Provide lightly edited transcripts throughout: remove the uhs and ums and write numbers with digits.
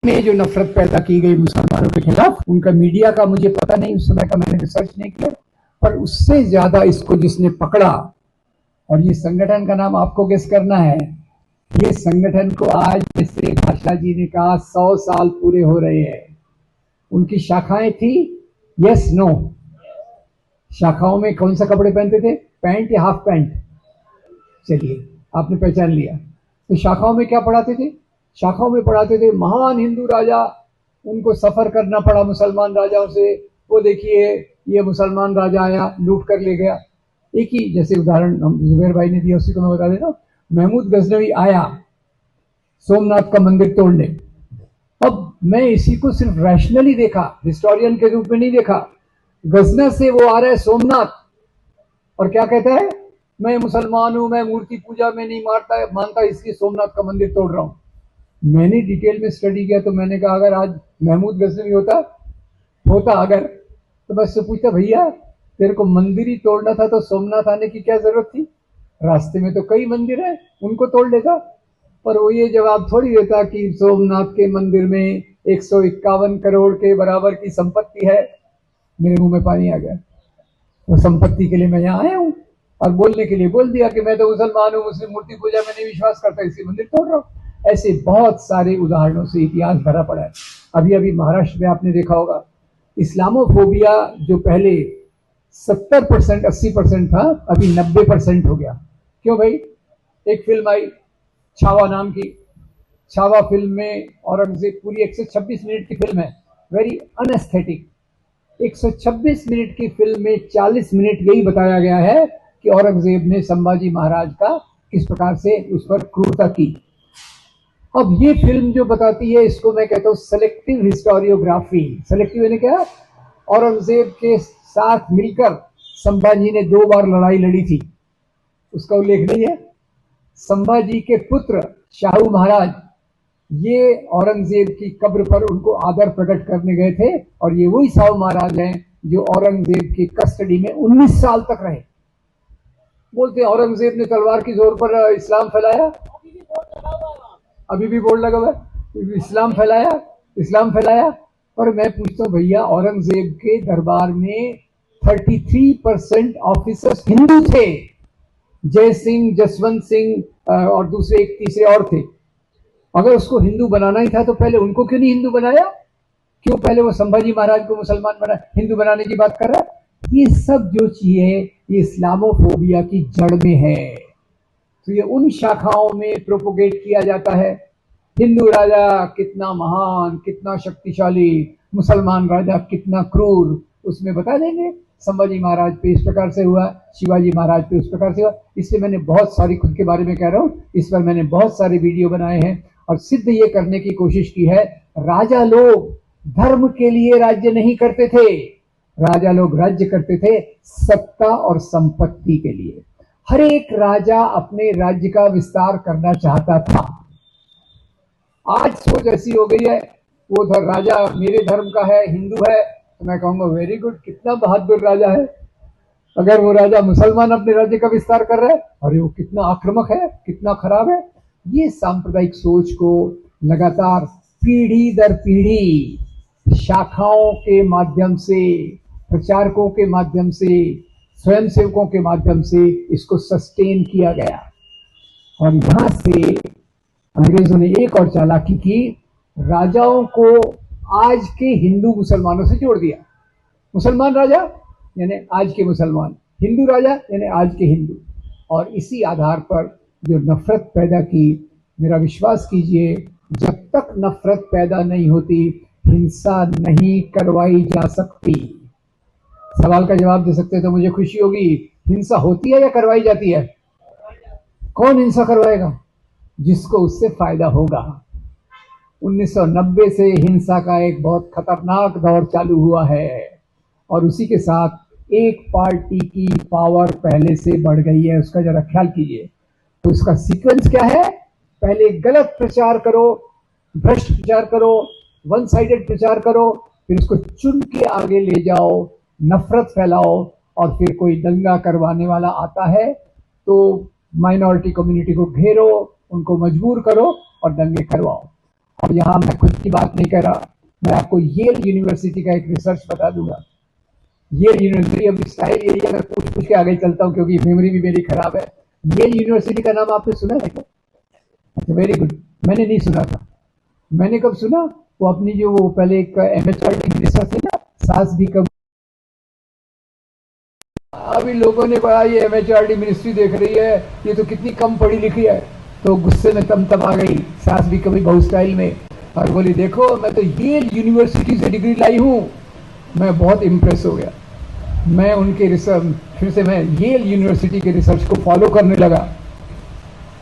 में जो नफरत पैदा की गई मुसलमानों के खिलाफ, उनका मीडिया का मुझे पता नहीं, उस समय का मैंने रिसर्च नहीं किया, पर उससे ज्यादा इसको जिसने पकड़ा, और ये संगठन का नाम आपको गेस करना है। ये संगठन को आज जैसे भाषा जी ने कहा 100 साल पूरे हो रहे हैं। उनकी शाखाएं थी यस नो। शाखाओं में कौन सा कपड़े पहनते थे, पैंट या हाफ पैंट? चलिए आपने पहचान लिया। तो शाखाओं में क्या पढ़ाते थे? शाखाओं में पढ़ाते थे महान हिंदू राजा, उनको सफर करना पड़ा मुसलमान राजाओं से। वो देखिए ये मुसलमान राजा आया, लूट कर ले गया। एक ही जैसे उदाहरण हम जुबैर भाई ने दिया, उसी को मैं बता देता हूं। महमूद गजनवी आया सोमनाथ का मंदिर तोड़ने। अब मैं इसी को सिर्फ रैशनली देखा, हिस्टोरियन के रूप में नहीं देखा। गजना से वो आ रहा है सोमनाथ और क्या कहता है, मैं मुसलमान हूं, मैं मूर्ति पूजा में नहीं मानता, इसलिए सोमनाथ का मंदिर तोड़ रहा हूं। मैंने डिटेल में स्टडी किया तो मैंने कहा अगर आज महमूद गजनवी होता अगर, तो मैं उससे पूछता भैया तेरे को मंदिर ही तोड़ना था तो सोमनाथ आने की क्या जरूरत थी? रास्ते में तो कई मंदिर है, उनको तोड़ लेता। पर वो ये जवाब थोड़ी देता कि सोमनाथ के मंदिर में 151 करोड़ के बराबर की संपत्ति है। मेरे मुंह में पानी आ गया। वो संपत्ति के लिए मैं यहाँ आया हूँ और बोलने के लिए बोल दिया कि मैं तो मुसलमान हूँ, मुस्लिम मूर्ति पूजा में नहीं विश्वास करता, इसी मंदिर तोड़ रहा हूँ। ऐसे बहुत सारे उदाहरणों से इतिहास भरा पड़ा है। अभी अभी महाराष्ट्र में आपने देखा होगा, इस्लामोफोबिया जो पहले 70% 80% था, अभी 90% हो गया। क्यों भाई? एक फिल्म आई छावा नाम की। छावा फिल्म में औरंगजेब, पूरी 126 मिनट की फिल्म है, वेरी अनएस्थेटिक। 126 मिनट की फिल्म में 40 मिनट यही बताया गया है कि औरंगजेब ने संभाजी महाराज का किस प्रकार से उस पर क्रूरता की। अब ये फिल्म जो बताती है, इसको मैं कहता हूं सेलेक्टिव हिस्टोरियोग्राफी। सेलेक्टिव यानी क्या? औरंगजेब के साथ मिलकर संभाजी ने 2 बार लड़ाई लड़ी थी, उसका उल्लेख नहीं है। संभाजी के पुत्र शाहू महाराज ये औरंगजेब की कब्र पर उनको आदर प्रकट करने गए थे, और ये वही शाहू महाराज हैं जो औरंगजेब की कस्टडी में 19 साल तक रहे। बोलते औरंगजेब ने तलवार की जोर पर इस्लाम फैलाया, अभी भी बोर्ड लगा हुआ है, इस्लाम फैलाया। और मैं पूछता हूं भैया, औरंगजेब के दरबार में 33% ऑफिसर्स हिंदू थे। जय सिंह, जसवंत सिंह और दूसरे एक तीसरे और थे। अगर उसको हिंदू बनाना ही था तो पहले उनको क्यों नहीं हिंदू बनाया? क्यों पहले वो संभाजी महाराज को मुसलमान बना, हिंदू बनाने की बात कर रहा है? ये सब जो चीजें ये इस्लामोफोबिया की जड़ में है। तो ये उन शाखाओं में प्रोपोगेट किया जाता है। हिंदू राजा कितना महान, कितना शक्तिशाली, मुसलमान राजा कितना क्रूर, उसमें बता देंगे संभाजी महाराज पे इस प्रकार से हुआ, शिवाजी महाराज पे उस प्रकार से हुआ। इसलिए मैंने बहुत सारी, खुद के बारे में कह रहा हूं, इस पर मैंने बहुत सारे वीडियो बनाए हैं और सिद्ध ये करने की कोशिश की है, राजा लोग धर्म के लिए राज्य नहीं करते थे, राजा लोग राज्य करते थे सत्ता और संपत्ति के लिए। हर एक राजा अपने राज्य का विस्तार करना चाहता था। आज सोच ऐसी हो गई है, वो राजा मेरे धर्म का है, हिंदू है, तो मैं कहूंगा वेरी गुड, कितना बहादुर राजा है। अगर वो राजा मुसलमान अपने राज्य का विस्तार कर रहा है, अरे वो कितना आक्रामक है, कितना खराब है। ये सांप्रदायिक सोच को लगातार पीढ़ी दर पीढ़ी शाखाओं के माध्यम से, प्रचारकों के माध्यम से, स्वयंसेवकों के माध्यम से इसको सस्टेन किया गया। और यहां से अंग्रेजों ने एक और चालाकी की, राजाओं को आज के हिंदू मुसलमानों से जोड़ दिया। मुसलमान राजा यानी आज के मुसलमान, हिंदू राजा यानी आज के हिंदू। और इसी आधार पर जो नफरत पैदा की, मेरा विश्वास कीजिए, जब तक नफरत पैदा नहीं होती हिंसा नहीं करवाई जा सकती। सवाल का जवाब दे सकते तो मुझे खुशी होगी। हिंसा होती है या करवाई जाती है? कौन हिंसा करवाएगा? जिसको उससे फायदा होगा। 1990 से हिंसा का एक बहुत खतरनाक दौर चालू हुआ है और उसी के साथ एक पार्टी की पावर पहले से बढ़ गई है। उसका जरा ख्याल कीजिए। तो उसका सीक्वेंस क्या है? पहले गलत प्रचार करो, भ्रष्ट प्रचार करो, वन साइडेड प्रचार करो, फिर उसको चुन के आगे ले जाओ, नफरत फैलाओ, और फिर कोई दंगा करवाने वाला आता है तो माइनॉरिटी कम्युनिटी को घेरो, उनको मजबूर करो और दंगे करवाओ। और यहाँ मैं खुद की बात नहीं कर रहा, मैं आपको येल यूनिवर्सिटी का एक रिसर्च बता दूंगा। येल यूनिवर्सिटी, अब स्टाइल एरिया में पूछ पूछ के आगे चलता हूँ क्योंकि मेमोरी भी मेरी खराब है। येल यूनिवर्सिटी का नाम आपने सुना है क्या? अच्छा, वेरी गुड। मैंने नहीं सुना था। मैंने कब सुना? वो अपनी जो वो पहले एक MHRD रिसर्च है ना, सास भी कम। अभी लोगों ने कहा ये MHRD मिनिस्ट्री देख रही है, ये तो कितनी कम पढ़ी लिखी है। तो गुस्से में तम आ गई सास भी कभी बहु स्टाइल में, और बोली देखो मैं तो येल यूनिवर्सिटी से डिग्री लाई हूँ। मैं बहुत इम्प्रेस हो गया। मैं उनके रिसर्च, फिर से मैं येल यूनिवर्सिटी के रिसर्च को फॉलो करने लगा।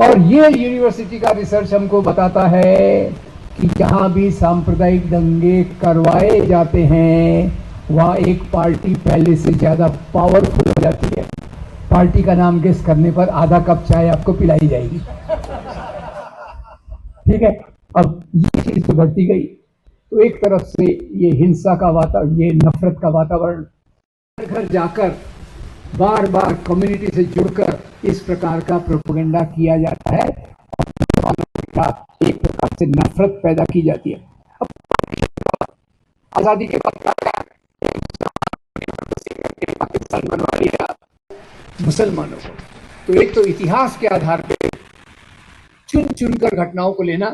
और येल यूनिवर्सिटी का रिसर्च हमको बताता है कि जहाँ भी सांप्रदायिक दंगे करवाए जाते हैं वहाँ एक पार्टी पहले से ज्यादा पावरफुल हो जाती है। पार्टी का नाम गेस करने पर आधा कप चाय आपको पिलाई जाएगी। ठीक है, अब ये चीज तो बढ़ती गई। तो एक तरफ से ये हिंसा का वातावरण, ये नफरत का वातावरण, घर जाकर बार बार कम्युनिटी से जुड़कर इस प्रकार का प्रोपेगेंडा किया जाता है और एक प्रकार से नफरत पैदा की जाती है। अब आजादी के बाद पाकिस्तान बनवा लिया मुसलमानों को। तो एक तो इतिहास के आधार पर चुन चुनकर घटनाओं को लेना,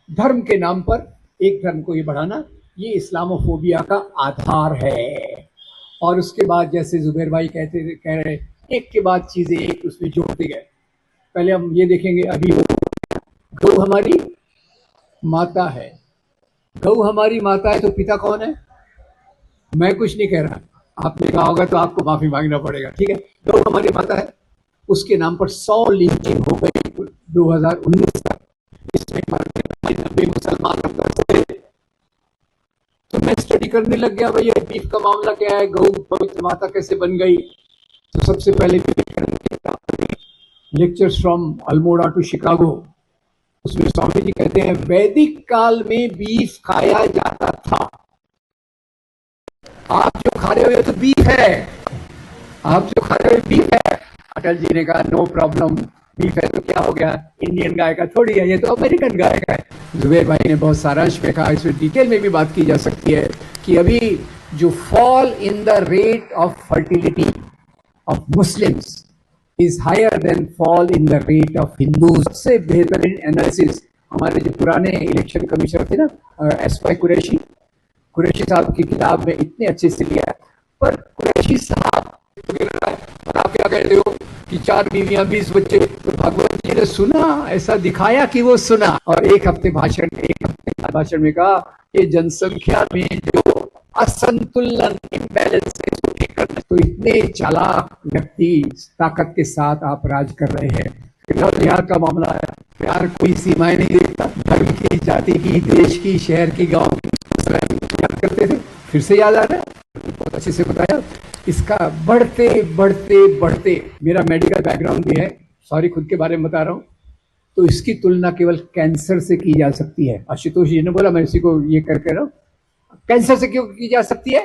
धर्म के नाम पर एक धर्म को ये बढ़ाना, ये इस्लामोफोबिया का आधार है। और उसके बाद जैसे जुबैर भाई कह रहे एक के बाद चीजें एक उसमें जोड़ते गए। पहले हम ये देखेंगे, अभी वो गौ हमारी माता है। गौ हमारी माता है तो पिता कौन है? मैं कुछ नहीं कह रहा, आपने कहा होगा तो आपको माफी मांगना पड़ेगा। ठीक है, गौ हमारी माता है, उसके नाम पर 100 लिंचिंग हो गई 2019 तक। इसमें 90 मुसलमान थे। तो मैं स्टडी करने लग गया, भैया बीफ का मामला क्या है, गौ पवित्र माता कैसे बन गई। तो सबसे पहले lectures from Almora to Chicago, उसमें स्वामी जी कहते हैं वैदिक काल में बीफ खाया जाता था। आप जो खा रहे हो ये तो बीफ है, आप जो खा रहे हो बीफ है। अटल जी ने कहा नो प्रॉब्लम, बीफ है तो क्या हो गया, इंडियन गाय का थोड़ी है, ये तो अमेरिकन गाय का है। जुबैर भाई ने बहुत सारांश में कहा, इसमें डिटेल में भी बात की जा सकती है कि अभी जो fall in the rate of fertility of Muslims is higher than fall in the rate of Hindus. सबसे बेहतरीन एनालिसिस हमारे जो पुराने इलेक्शन कमिश्नर थे ना, SY कुरैशी साहब की किताब में इतने अच्छे से लिया। पर कुरैशी साहब आप क्या कहते हो कि 4 बीवियां 20 बच्चे, तो भगवत जी ने सुना, ऐसा दिखाया कि वो सुना। और एक हफ्ते भाषण में कहा ये जनसंख्या में जो असंतुलन इम्बैलेंस है इसको ठीक करना। तो इतने चालाक व्यक्ति ताकत के साथ आप राज कर रहे हैं। प्यार का मामला है, प्यार कोई सीमाएं नहीं देखता, धर्म की, जाति की, देश की, शहर की, गांव की याद करते थे। फिर से याद आ रहा है, बहुत अच्छे से बताया। इसका बढ़ते बढ़ते बढ़ते, मेरा मेडिकल बैकग्राउंड भी है, सॉरी खुद के बारे में बता रहा हूँ, तो इसकी तुलना केवल कैंसर से की जा सकती है। आशुतोष जी ने बोला, मैं इसी को ये करके रहा हूँ, कैंसर से क्यों की जा सकती है?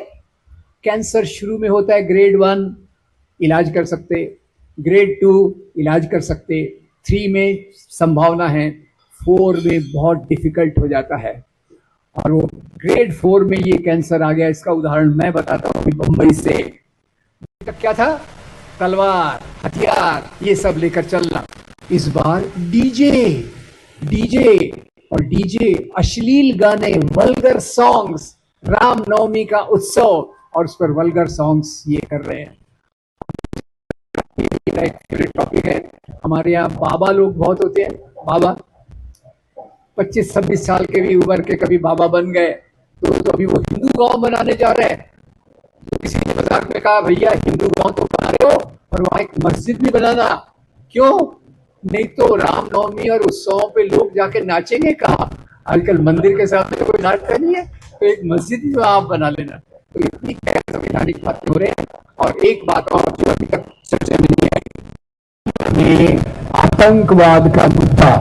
कैंसर शुरू में होता है ग्रेड 1 इलाज कर सकते, ग्रेड 2 इलाज कर सकते, 3 में संभावना है, 4 में बहुत डिफिकल्ट हो जाता है। और वो ग्रेड 4 में ये कैंसर आ गया। इसका उदाहरण मैं बताता हूँ, बंबई से क्या था, तलवार, हथियार, ये सब लेकर चलना। इस बार डीजे और डीजे अश्लील गाने, वल्गर सॉन्ग्स, रामनवमी का उत्सव, और उस पर वल्गर सॉन्ग्स ये कर रहे हैं। फेवरेट टॉपिक है हमारे यहाँ, बाबा लोग बहुत होते हैं। बाबा 25-26 साल के भी उम्र के कभी बाबा बन गए, तो अभी वो हिंदू गांव बनाने जा रहे हैं। तो किसी ने मजाक में कहा भैया हिंदू गांव तो बना रहे हो और वहां एक मस्जिद भी बनाना, क्यों? नहीं तो रामनवमी और उत्सवों पे लोग जाके नाचेंगे कहाँ? आजकल मंदिर के साथ कोई नाचता नहीं है, तो एक मस्जिद भी आप बना लेना। तो इतनी गैर संवैधानिक बातें हो रहे हैं। और एक बात और जो अभी तक चर्चा में नहीं आई, आतंकवाद का मुद्दा।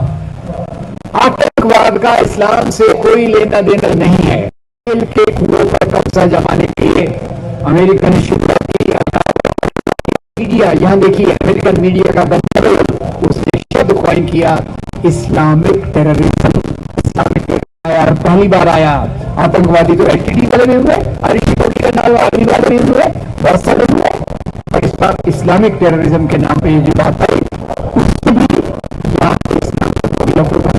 आतंकवाद का इस्लाम से कोई लेना देना नहीं है। के कुओं पर कब्जा जमाने के लिए अमेरिका ने शुरुआत की। मीडिया, यहां देखिए अमेरिकन मीडिया का दफ्तर, उसने शब्द कॉइन किया इस्लामिक टेररिज्म। इस्लामिक आया और पहली बार आया। आतंकवादी तो एलटीटी वाले में हुए, ऋषिकोटी का नाम आदमी वाले में हुए, बहुत सारे हुए, और इस बार इस्लामिक टेररिज्म के नाम पे ये जो बात आई उसमें भी यहाँ पे इस्लाम